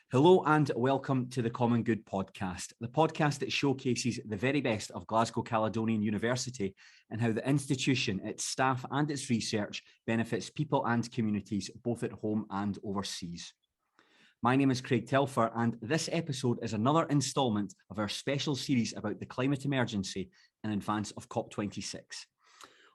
Hello and welcome to the Common Good podcast, the podcast that showcases the very best of Glasgow Caledonian University and how the institution, its staff and its research benefits people and communities both at home and overseas. My name is Craig Telfer and this episode is another instalment of our special series about the climate emergency in advance of COP26.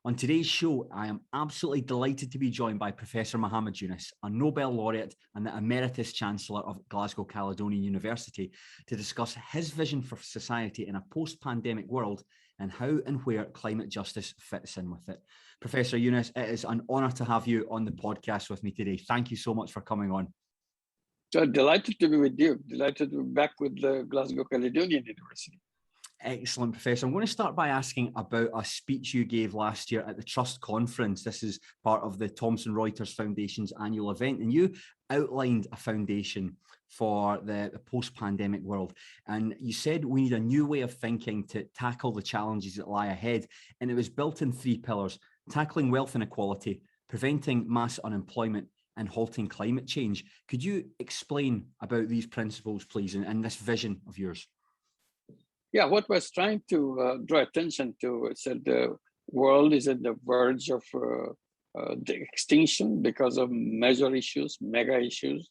On today's show, I am absolutely delighted to be joined by Professor Muhammad Yunus, a Nobel Laureate and the Emeritus Chancellor of Glasgow Caledonian University, to discuss his vision for society in a post-pandemic world and how and where climate justice fits in with it. Professor Yunus, it is an honour to have you on the podcast with me today. Thank you so much for coming on. So delighted to be with you. Delighted to be back with the Glasgow Caledonian University. Excellent, Professor. I'm going to start by asking about a speech you gave last year at the Trust Conference. This is part of the Thomson Reuters Foundation's annual event, and you outlined a foundation for the post-pandemic world. And you said we need a new way of thinking to tackle the challenges that lie ahead. And it was built in three pillars: tackling wealth inequality, preventing mass unemployment, and halting climate change. Could you explain about these principles, please, and this vision of yours? Yeah, what we're trying to draw attention to is that the world is at the verge of the extinction because of major issues, mega issues.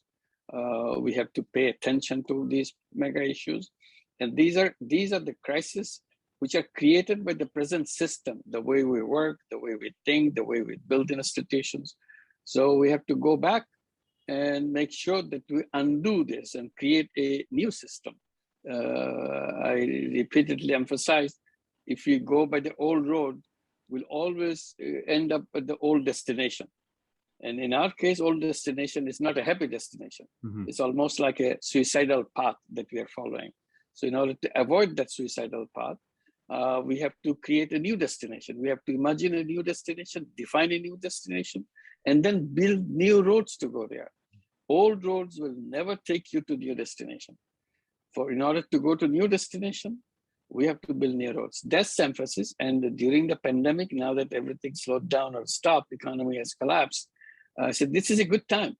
We have to pay attention to these mega issues. And these are the crises which are created by the present system, the way we work, the way we think, the way we build institutions. So we have to go back and make sure that we undo this and create a new system. I repeatedly emphasized, if we go by the old road, we'll always end up at the old destination. And in our case, old destination is not a happy destination. Mm-hmm. It's almost like a suicidal path that we are following. So in order to avoid that suicidal path, we have to create a new destination. We have to imagine a new destination, define a new destination, and then build new roads to go there. Old roads will never take you to new destination. In order to go to new destination, we have to build new roads. That's the emphasis. And during the pandemic, now that everything slowed down or stopped, economy has collapsed, I said, this is a good time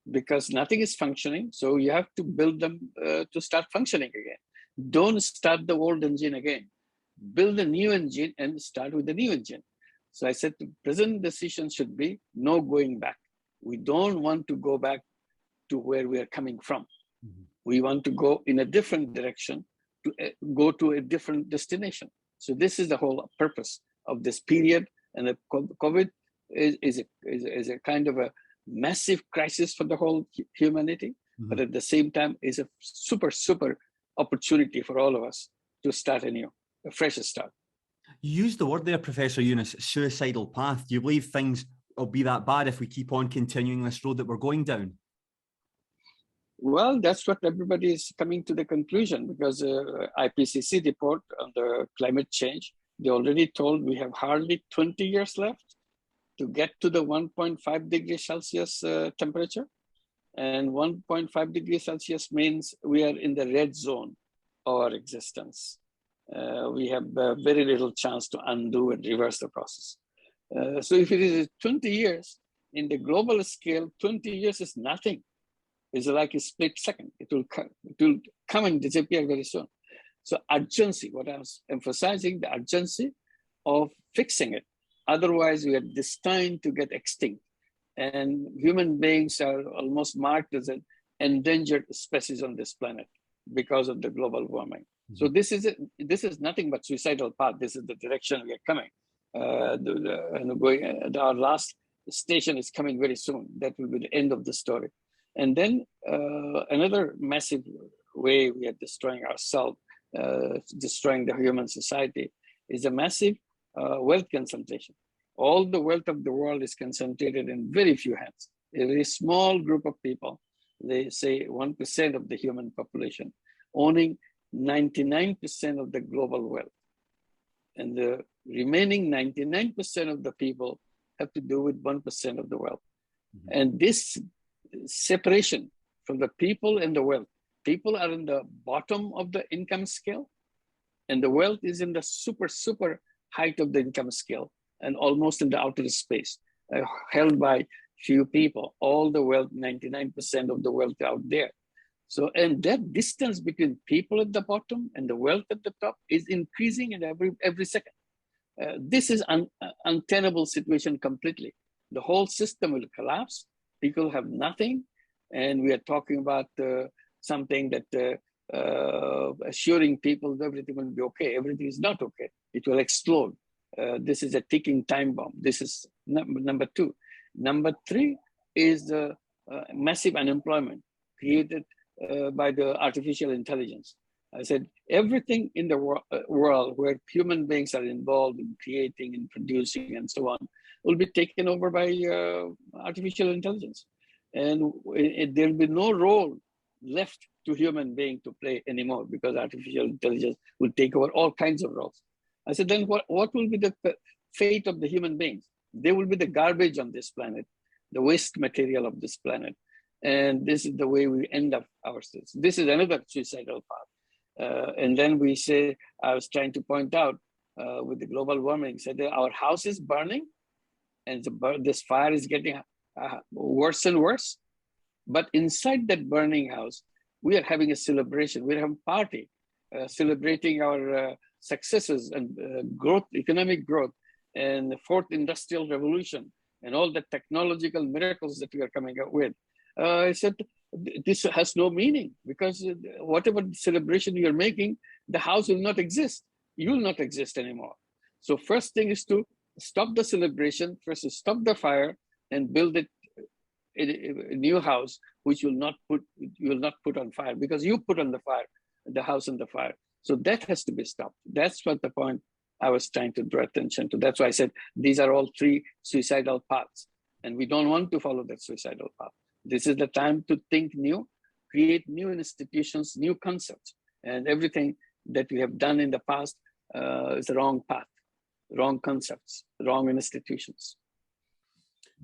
because nothing is functioning. So you have to build them to start functioning again. Don't start the old engine again. Build a new engine and start with the new engine. So I said the present decision should be no going back. We don't want to go back to where we are coming from. Mm-hmm. We want to go in a different direction, to go to a different destination. So this is the whole purpose of this period. And the COVID is a kind of a massive crisis for the whole humanity, mm-hmm. but at the same time is a super opportunity for all of us to start a fresh start. You used the word there, Professor Yunus, suicidal path. Do you believe things will be that bad if we keep on continuing this road that we're going down? Well, that's what everybody is coming to the conclusion because IPCC report on the climate change, they already told we have hardly 20 years left to get to the 1.5 degrees Celsius temperature. And 1.5 degrees Celsius means we are in the red zone of our existence. We have very little chance to undo and reverse the process. So if it is 20 years, in the global scale, 20 years is nothing. It's like a split second. It will come and disappear very soon. So urgency, what I was emphasizing, the urgency of fixing it. Otherwise, we are destined to get extinct. And human beings are almost marked as an endangered species on this planet because of the global warming. Mm-hmm. So this is nothing but suicidal path. This is the direction we are coming. Our last station is coming very soon. That will be the end of the story. And then another massive way we are destroying ourselves, destroying the human society, is a massive wealth concentration. All the wealth of the world is concentrated in very few hands. A very small group of people, they say 1% of the human population, owning 99% of the global wealth. And the remaining 99% of the people have to do with 1% of the wealth. Mm-hmm. And this separation from the people and the wealth. People are in the bottom of the income scale, and the wealth is in the super height of the income scale and almost in the outer space, held by few people. All the wealth, 99% of the wealth out there. So, and that distance between people at the bottom and the wealth at the top is increasing in every second. This is untenable situation completely. The whole system will collapse. People have nothing. And we are talking about something that assuring people that everything will be okay. Everything is not okay. It will explode. This is a ticking time bomb. This is number two. Number three is the massive unemployment created by the artificial intelligence. I said everything in the world where human beings are involved in creating and producing and so on will be taken over by artificial intelligence. And there will be no role left to human being to play anymore because artificial intelligence will take over all kinds of roles. I said, then what will be the fate of the human beings? They will be the garbage on this planet, the waste material of this planet. And this is the way we end up ourselves. This is another suicidal path. And then we say, I was trying to point out with the global warming, said that our house is burning and this fire is getting worse and worse. But inside that burning house, we are having a celebration. We're having a party, celebrating our successes and growth, economic growth, and the fourth industrial revolution, and all the technological miracles that we are coming up with. I said, this has no meaning because whatever celebration you're making, the house will not exist. You will not exist anymore. So first thing is to stop the celebration, first to stop the fire and build it a new house, which you will not put on fire because you put on the fire, the house on the fire. So that has to be stopped. That's what the point I was trying to draw attention to. That's why I said, these are all three suicidal paths and we don't want to follow that suicidal path. This is the time to think new, create new institutions, new concepts, and everything that we have done in the past is the wrong path, wrong concepts, wrong institutions.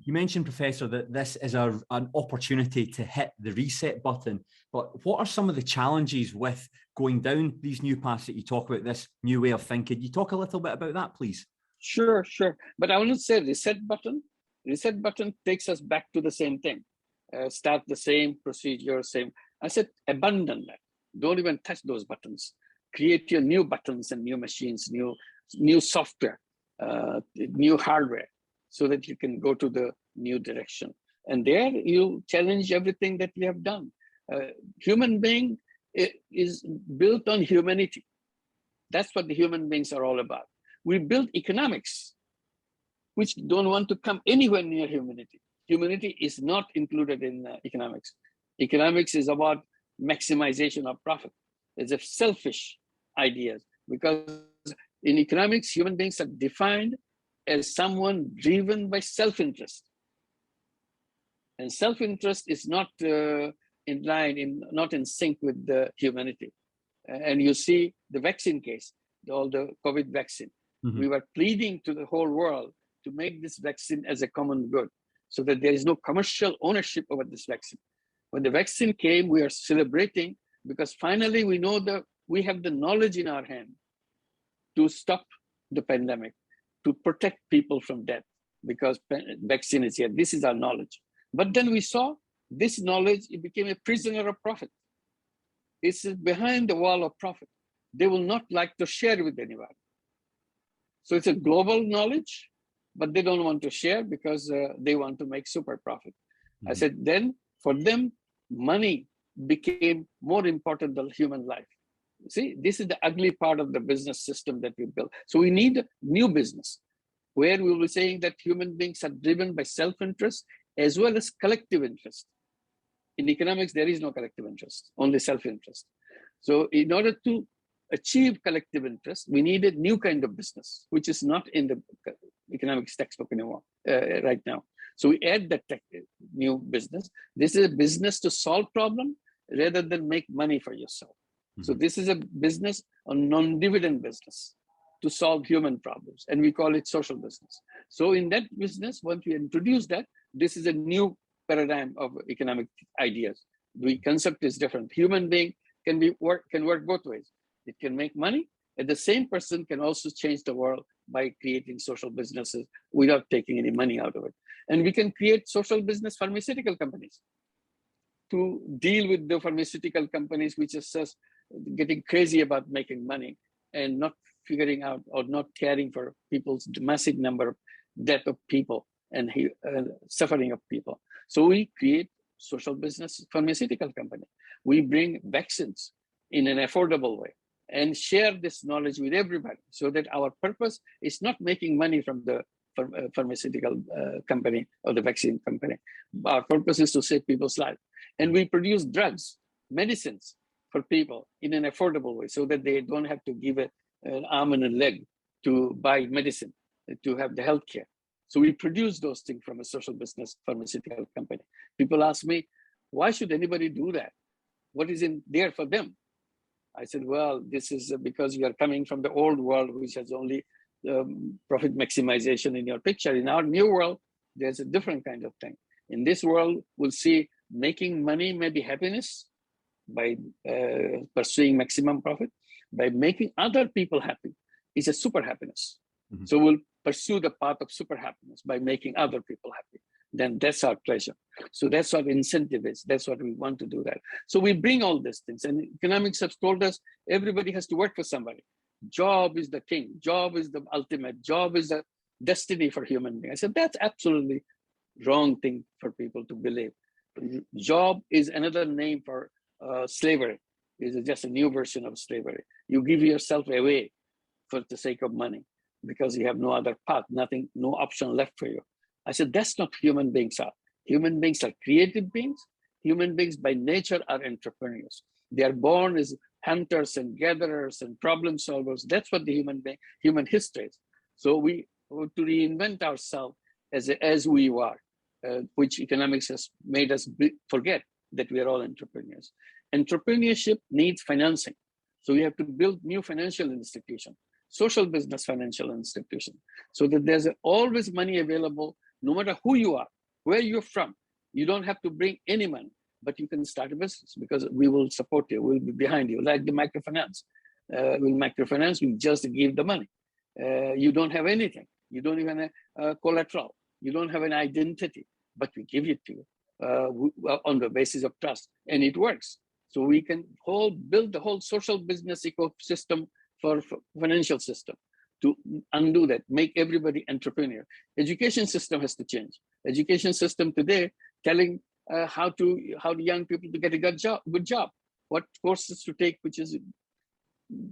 You mentioned, Professor, that this is an opportunity to hit the reset button, but what are some of the challenges with going down these new paths that you talk about, this new way of thinking? You talk a little bit about that, please. Sure. But I want to say reset button. Reset button takes us back to the same thing. Start the same procedure, same. I said, abandon that. Don't even touch those buttons. Create your new buttons and new machines, new software, new hardware, so that you can go to the new direction. And there you challenge everything that we have done. Human being is built on humanity. That's what the human beings are all about. We built economics, which don't want to come anywhere near humanity. Humanity is not included in economics. Economics is about maximization of profit. It's a selfish ideas because in economics, human beings are defined as someone driven by self-interest. And self-interest is not in line, not in sync with the humanity. And you see the vaccine case, all the COVID vaccine. Mm-hmm. We were pleading to the whole world to make this vaccine as a common good so that there is no commercial ownership over this vaccine. When the vaccine came, we are celebrating because finally we know that we have the knowledge in our hand to stop the pandemic, to protect people from death because vaccine is here. This is our knowledge. But then we saw this knowledge, it became a prisoner of profit. It's behind the wall of profit. They will not like to share with anyone. So it's a global knowledge, but they don't want to share because they want to make super profit. Mm-hmm. I said, then for them, money became more important than human life. See, this is the ugly part of the business system that we built. So we need a new business where we will be saying that human beings are driven by self-interest as well as collective interest. In economics, there is no collective interest, only self-interest. So in order to achieve collective interest, we need a new kind of business, which is not in the economics textbook anymore right now. So we add that new business. This is a business to solve problem rather than make money for yourself. Mm-hmm. So this is a business, a non-dividend business to solve human problems. And we call it social business. So in that business, once we introduce that, this is a new paradigm of economic ideas. The concept is different. Human being can work both ways. It can make money, and the same person can also change the world by creating social businesses without taking any money out of it. And we can create social business pharmaceutical companies. to deal with the pharmaceutical companies, which is just getting crazy about making money and not figuring out or not caring for people's massive number of death of people and suffering of people. So we create social business pharmaceutical company. We bring vaccines in an affordable way and share this knowledge with everybody, so that our purpose is not making money from the pharmaceutical company or the vaccine company. Our purpose is to save people's lives. And we produce drugs, medicines for people in an affordable way, so that they don't have to give an arm and a leg to buy medicine, to have the healthcare. So we produce those things from a social business pharmaceutical company. People ask me, why should anybody do that? What is in there for them? I said, well, this is because you are coming from the old world, which has only profit maximization in your picture. In our new world, there's a different kind of thing. In this world, we'll see making money may be happiness by pursuing maximum profit. By making other people happy is a super happiness. Mm-hmm. So we'll pursue the path of super happiness by making other people happy. Then that's our pleasure. So that's what incentive is. That's what we want to do that. So we bring all these things. And economics have told us everybody has to work for somebody. Job is the king. Job is the ultimate. Job is the destiny for human beings. I said, that's absolutely wrong thing for people to believe. Job is another name for slavery. It's just a new version of slavery. You give yourself away for the sake of money because you have no other path, nothing, no option left for you. I said, that's not human beings are. Human beings are creative beings. Human beings by nature are entrepreneurs. They are born as hunters and gatherers and problem solvers. That's what the human history is. So we to reinvent ourselves as we are, which economics has made us forget that we are all entrepreneurs. Entrepreneurship needs financing. So we have to build new financial institutions, social business financial institutions, so that there's always money available, no matter who you are, where you're from. You don't have to bring any money, but you can start a business because we will support you. We'll be behind you, like the microfinance. We'll just give the money. You don't have anything. You don't even have collateral. You don't have an identity, but we give it to you on the basis of trust, and it works. So we can build the whole social business ecosystem for financial system to undo that, make everybody entrepreneur. Education system has to change. Education system today telling how the young people to get a good job, what courses to take, which is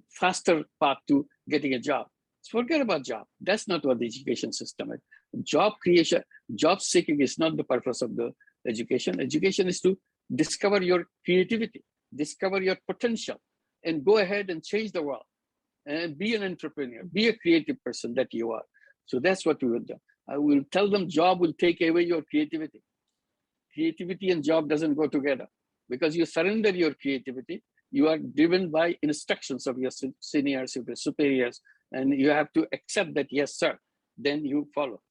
faster path to getting a job. So forget about job. That's not what the education system is. Job creation, job seeking is not the purpose of the education. Education is to discover your creativity, discover your potential, and go ahead and change the world. And be an entrepreneur, be a creative person that you are. So that's what we will do. I will tell them job will take away your creativity. Creativity and job doesn't go together because you surrender your creativity. You are driven by instructions of your seniors, of your superiors, and you have to accept that, yes, sir, then you follow.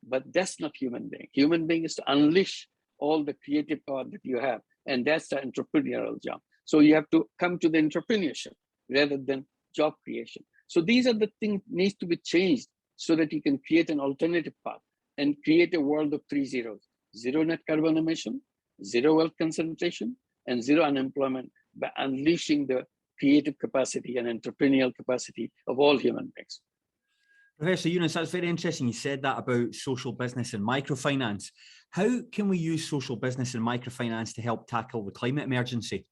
But that's not human being. Human being is to unleash all the creative power that you have. And that's the entrepreneurial job. So you have to come to the entrepreneurship rather than job creation. So these are the things needs to be changed so that you can create an alternative path and create a world of 3 zeros. Zero net carbon emission, zero wealth concentration, and zero unemployment by unleashing the creative capacity and entrepreneurial capacity of all human beings. Professor Yunus, that's very interesting. You said that about social business and microfinance. How can we use social business and microfinance to help tackle the climate emergency?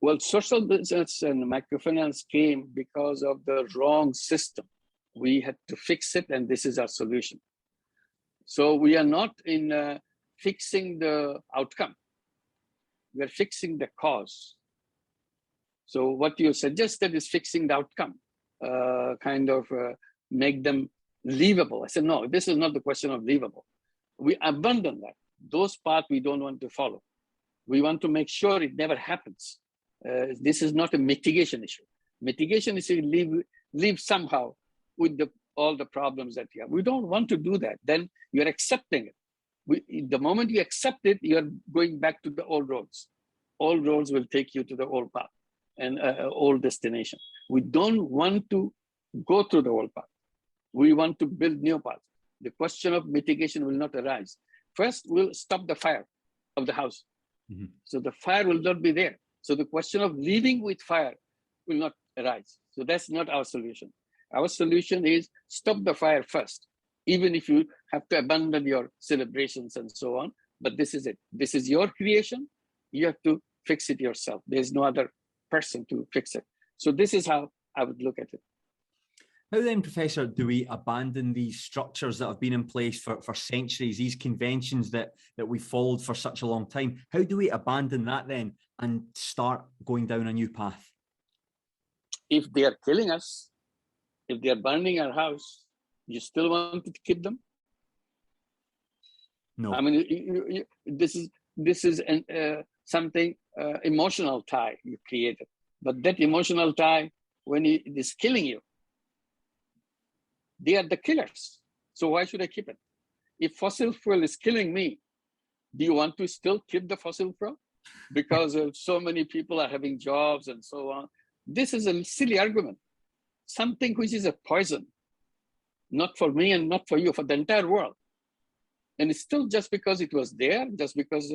Well, social business and microfinance came because of the wrong system. We had to fix it, and this is our solution. So we are not in fixing the outcome. We are fixing the cause. So what you suggested is fixing the outcome, make them livable. I said, no, this is not the question of livable. We abandon that. Those paths we don't want to follow. We want to make sure it never happens. This is not a mitigation issue. Mitigation is to live somehow with all the problems that you have. We don't want to do that. Then you're accepting it. The moment you accept it, you're going back to the old roads. Old roads will take you to the old path and old destination. We don't want to go through the old path. We want to build new paths. The question of mitigation will not arise. First, we'll stop the fire. of the house. Mm-hmm. So the fire will not be there. So the question of living with fire will not arise. So that's not our solution. Our solution is stop the fire first, even if you have to abandon your celebrations and so on. But this is it. This is your creation. You have to fix it yourself. There's no other person to fix it. So this is how I would look at it. How then, Professor, do we abandon these structures that have been in place for centuries, these conventions that we followed for such a long time? How do we abandon that then and start going down a new path? If they are killing us, if they are burning our house, you still want to keep them? No. I mean, this is something emotional tie you created. But that emotional tie, when it is killing you, they are the killers. So why should I keep it? If fossil fuel is killing me, do you want to still keep the fossil fuel? Because so many people are having jobs and so on. This is a silly argument. Something which is a poison, not for me and not for you, for the entire world. And it's still just because it was there, just because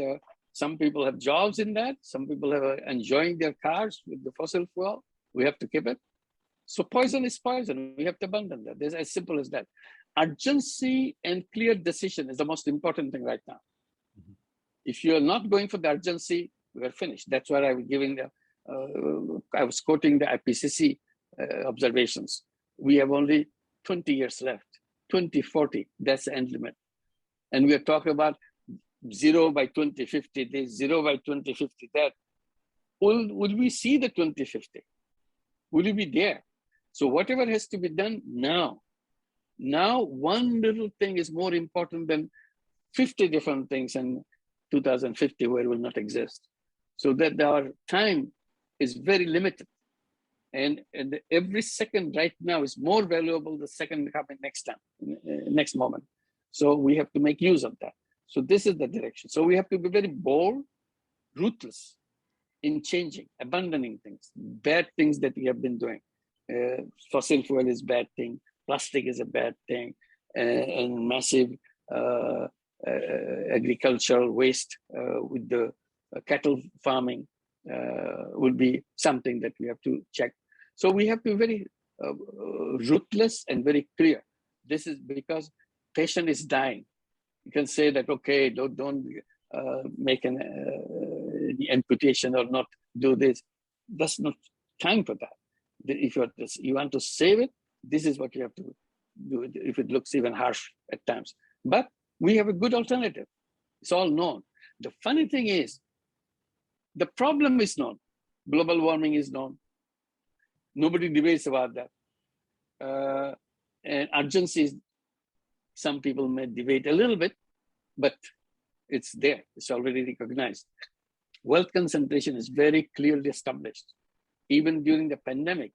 some people have jobs in that, some people are enjoying their cars with the fossil fuel, we have to keep it. So poison is poison. We have to abandon that. It's as simple as that. Urgency and clear decision is the most important thing right now. Mm-hmm. If you are not going for the urgency, we are finished. That's why I was giving I was quoting the IPCC observations. We have only 20 years left, 2040, that's the end limit. And we are talking about 0 by 2050, this 0 by 2050, that. Will we see the 2050? Will we be there? So whatever has to be done now. Now, one little thing is more important than 50 different things in 2050 where it will not exist. So that our time is very limited. And every second right now is more valuable the second coming next time, next moment. So we have to make use of that. So this is the direction. So we have to be very bold, ruthless in changing, abandoning things, bad things that we have been doing. Fossil fuel is a bad thing, plastic is a bad thing, and massive agricultural waste with the cattle farming will be something that we have to check. So we have to be very ruthless and very clear. This is because patient is dying. You can say that, okay, don't make an amputation or not do this. That's not time for that. If you want to save it, this is what you have to do if it looks even harsh at times. But we have a good alternative. It's all known. The funny thing is, the problem is known. Global warming is known. Nobody debates about that. And urgency is, some people may debate a little bit, but it's there. It's already recognized. Wealth concentration is very clearly established. Even during the pandemic,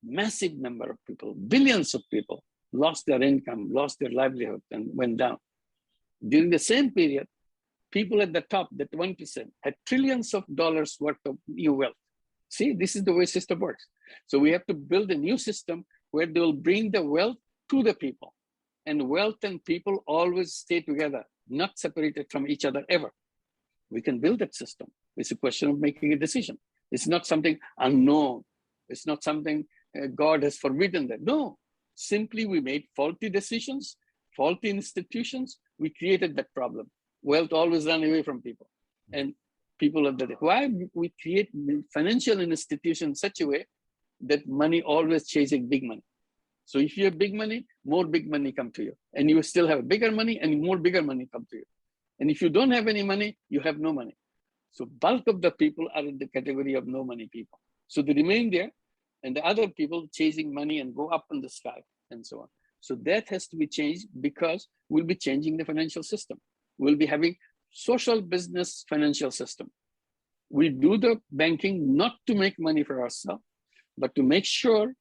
massive number of people, billions of people, lost their income, lost their livelihood, and went down. During the same period, people at the top, that 1%, had trillions of dollars worth of new wealth. See, this is the way system works. So we have to build a new system where they will bring the wealth to the people. And wealth and people always stay together, not separated from each other ever. We can build that system. It's a question of making a decision. It's not something unknown. It's not something God has forbidden that. No, simply we made faulty decisions, faulty institutions. We created that problem. Wealth always ran away from people. And people of that. Why we create financial institutions in such a way that money always chasing big money. So if you have big money, more big money come to you. And you still have bigger money and more bigger money come to you. And if you don't have any money, you have no money. So bulk of the people are in the category of no money people. So they remain there and the other people chasing money and go up in the sky and so on. So that has to be changed because we'll be changing the financial system. We'll be having social business financial system. We do the banking not to make money for ourselves, but to make sure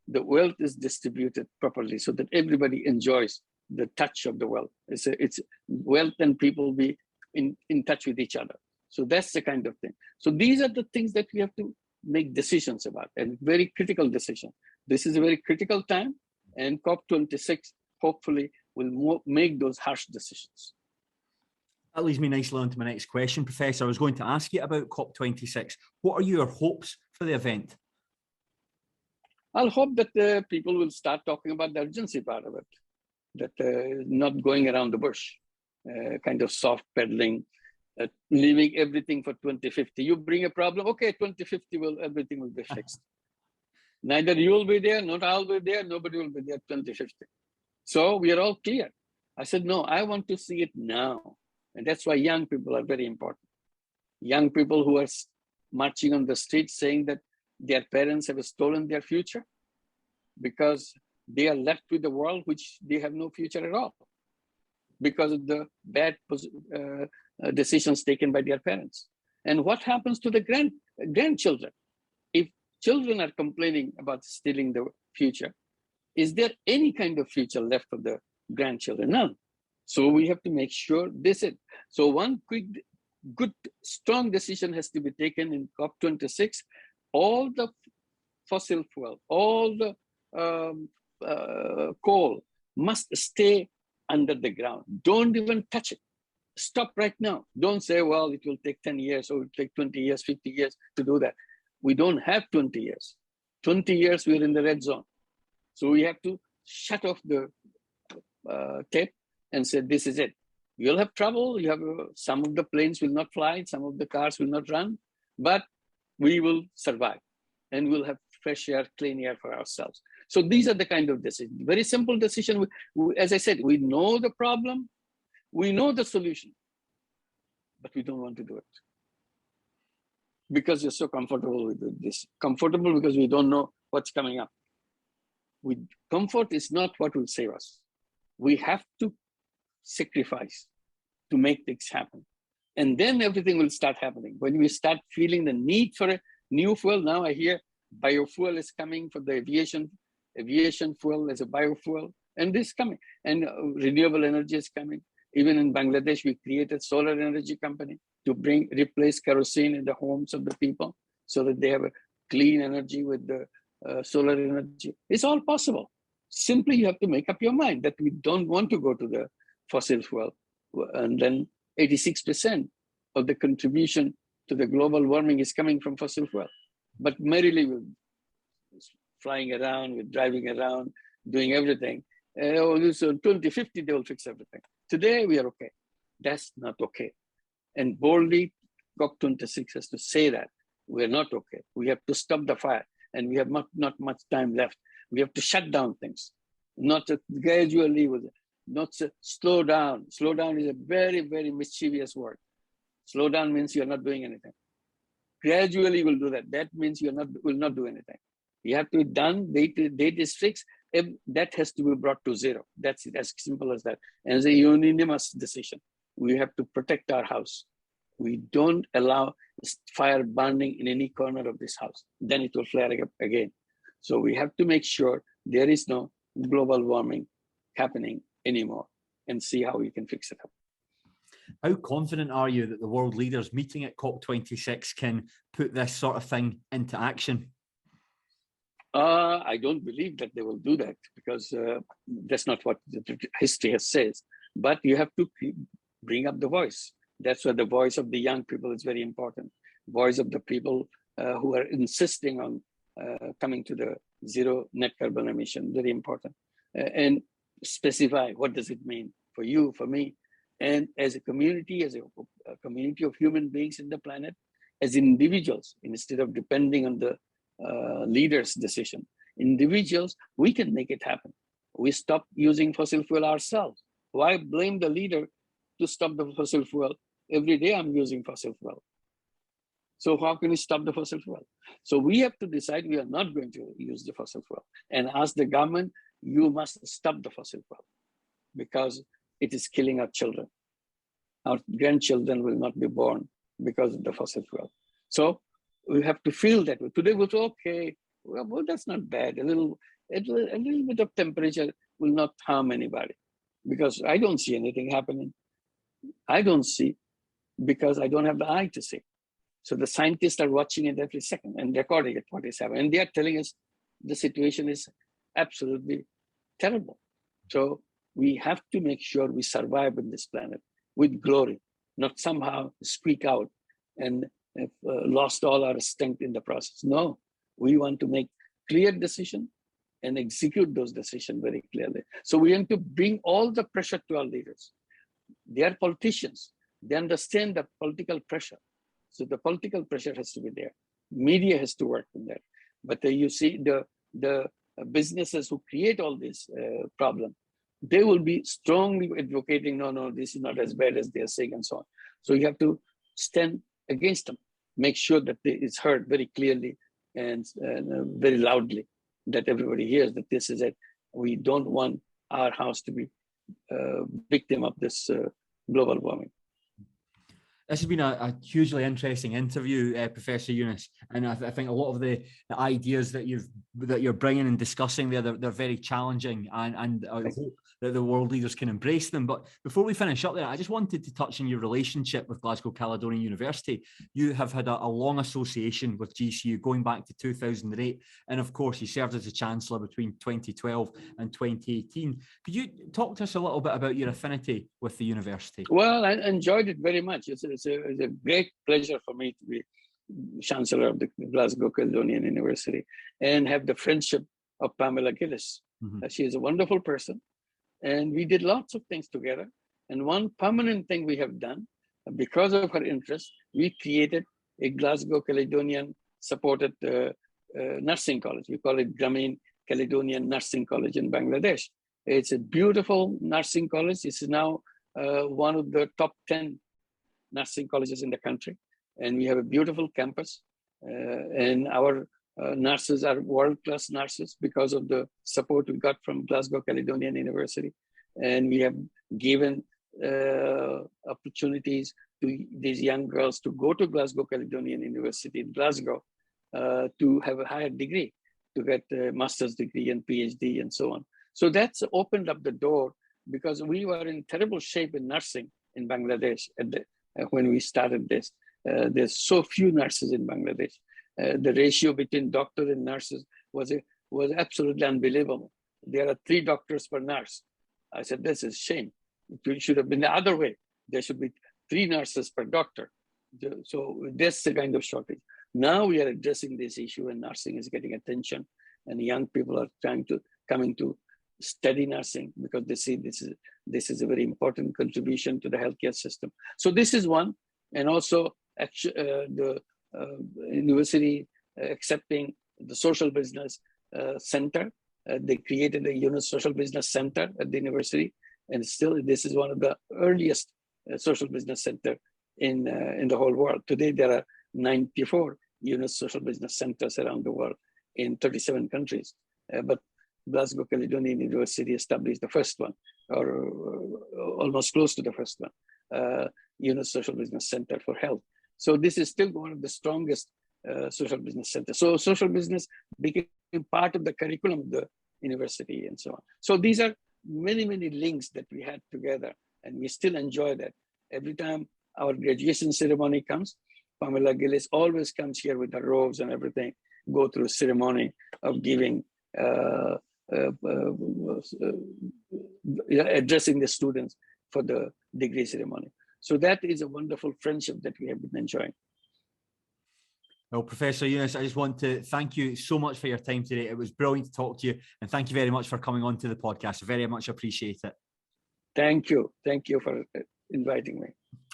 the wealth is distributed properly so that everybody enjoys the touch of the wealth. It's wealth and people be in touch with each other. So that's the kind of thing. So these are the things that we have to make decisions about, and very critical decision. This is a very critical time, and COP26 hopefully will make those harsh decisions. That leads me nicely on to my next question, Professor. I was going to ask you about COP26. What are your hopes for the event? I'll hope that people will start talking about the urgency part of it, that not going around the bush, kind of soft pedaling, leaving everything for 2050. You bring a problem, okay, 2050 everything will be fixed. Neither you will be there, not I'll be there, nobody will be there 2050. So we are all clear. I said, no, I want to see it now. And that's why young people are very important. Young people who are marching on the streets saying that their parents have stolen their future because they are left with the world which they have no future at all because of the bad decisions taken by their parents. And what happens to the grandchildren? If children are complaining about stealing the future, is there any kind of future left for the grandchildren? None. So we have to make sure this is. So one quick, good, strong decision has to be taken in COP26. All the fossil fuel, all the coal must stay under the ground. Don't even touch it. Stop right now. Don't say, well, it will take 10 years or it will take 20 years, 50 years to do that. We don't have 20 years. 20 years, we're in the red zone. So we have to shut off the tape and say, this is it. You'll have trouble. You have some of the planes will not fly. Some of the cars will not run, but we will survive and we'll have fresh air, clean air for ourselves. So these are the kind of decisions. Very simple decision. As I said, we know the problem. We know the solution, but we don't want to do it because you're so comfortable with this. Comfortable because we don't know what's coming up. Comfort is not what will save us. We have to sacrifice to make things happen. And then everything will start happening. When we start feeling the need for a new fuel, now I hear biofuel is coming for the aviation fuel as a biofuel, and this is coming. And renewable energy is coming. Even in Bangladesh, we created solar energy company to replace kerosene in the homes of the people so that they have a clean energy with the solar energy. It's all possible. Simply, you have to make up your mind that we don't want to go to the fossil fuel. And then 86% of the contribution to the global warming is coming from fossil fuel. But merrily, we're flying around, we're driving around, doing everything. So 2050, they will fix everything. Today, we are okay. That's not okay. And boldly, COP26 has to say that we're not okay. We have to stop the fire. And we have not much time left. We have to shut down things, not gradually, not slow down. Slow down is a very, very mischievous word. Slow down means you're not doing anything. Gradually, we'll do that. That means will not do anything. You have to be done, date is fixed. That has to be brought to zero. That's it, as simple as that. And it's a unanimous decision. We have to protect our house. We don't allow fire burning in any corner of this house. Then it will flare up again. So we have to make sure there is no global warming happening anymore and see how we can fix it up. How confident are you that the world leaders meeting at COP26 can put this sort of thing into action? I don't believe that they will do that because that's not what the history has says. But you have to bring up the voice. That's where the voice of the young people is very important. Voice of the people who are insisting on coming to the zero net carbon emission, very important. And specify what does it mean for you, for me, and as a community of human beings in the planet, as individuals, instead of depending on the leaders' decision. Individuals, we can make it happen. We stop using fossil fuel ourselves. Why blame the leader to stop the fossil fuel? Every day I'm using fossil fuel. So how can we stop the fossil fuel? So we have to decide we are not going to use the fossil fuel and ask the government, you must stop the fossil fuel because it is killing our children. Our grandchildren will not be born because of the fossil fuel. So we have to feel that way. Today we'll say, okay, well, that's not bad. A little bit of temperature will not harm anybody because I don't see anything happening. I don't see because I don't have the eye to see. So the scientists are watching it every second and recording it, what is happening. And they are telling us the situation is absolutely terrible. So we have to make sure we survive on this planet with glory. not somehow squeak out and lost all our strength in the process. No, we want to make clear decisions and execute those decisions very clearly. So we want to bring all the pressure to our leaders. They are politicians. They understand the political pressure. So the political pressure has to be there. Media has to work in that. But you see the businesses who create all this problem, they will be strongly advocating, no, this is not as bad as they're saying and so on. So you have to stand against them, make sure that it's heard very clearly and very loudly, that everybody hears that this is it. We don't want our house to be victim of this global warming. This has been a hugely interesting interview, Professor Yunus, and I think a lot of the ideas that you're bringing and discussing there, they're very challenging, and I hope that the world leaders can embrace them. But before we finish up there, I just wanted to touch on your relationship with Glasgow Caledonian University. You have had a long association with GCU going back to 2008, and of course you served as a Chancellor between 2012 and 2018. Could you talk to us a little bit about your affinity with the university? Well, I enjoyed it very much. It's a great pleasure for me to be Chancellor of the Glasgow Caledonian University and have the friendship of Pamela Gillis. Mm-hmm. She is a wonderful person. And we did lots of things together. And one permanent thing we have done, because of her interest, we created a Glasgow Caledonian supported nursing college. We call it Grameen Caledonian Nursing College in Bangladesh. It's a beautiful nursing college. It's now one of the top 10 nursing colleges in the country. And we have a beautiful campus. And our nurses are world-class nurses because of the support we got from Glasgow Caledonian University. And we have given opportunities to these young girls to go to Glasgow Caledonian University in Glasgow to have a higher degree, to get a master's degree and PhD and so on. So that's opened up the door, because we were in terrible shape in nursing in Bangladesh when we started this. There's so few nurses in Bangladesh. The ratio between doctors and nurses was absolutely unbelievable. There are 3 doctors per nurse. I said, this is shame. It should have been the other way. There should be 3 nurses per doctor. So that's the kind of shortage. Now we are addressing this issue, and nursing is getting attention, and young people are coming to study nursing because they see this is a very important contribution to the healthcare system. So this is one, and also the university accepting the social business center. They created a Yunus Social Business Center at the university, and still this is one of the earliest social business center in the whole world. Today there are 94 Yunus Social Business Centers around the world in 37 countries, but Glasgow Caledonian University established the first one, or almost close to the first one, Yunus Social Business Center for Health. So this is still one of the strongest social business centers. So social business became part of the curriculum of the university and so on. So these are many, many links that we had together, and we still enjoy that. Every time our graduation ceremony comes, Pamela Gillis always comes here with her robes and everything, go through a ceremony of giving, addressing the students for the degree ceremony. So that is a wonderful friendship that we have been enjoying. Well, Professor Yunus, I just want to thank you so much for your time today. It was brilliant to talk to you, and thank you very much for coming on to the podcast. I very much appreciate it. Thank you. Thank you for inviting me.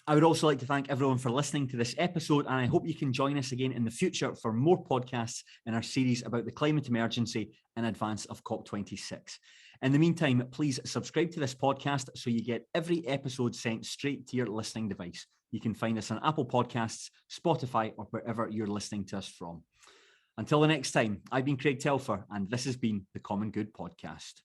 I would also like to thank everyone for listening to this episode, and I hope you can join us again in the future for more podcasts in our series about the climate emergency in advance of COP26. In the meantime, please subscribe to this podcast so you get every episode sent straight to your listening device. You can find us on Apple Podcasts, Spotify, or wherever you're listening to us from. Until the next time, I've been Craig Telfer, and this has been the Common Good Podcast.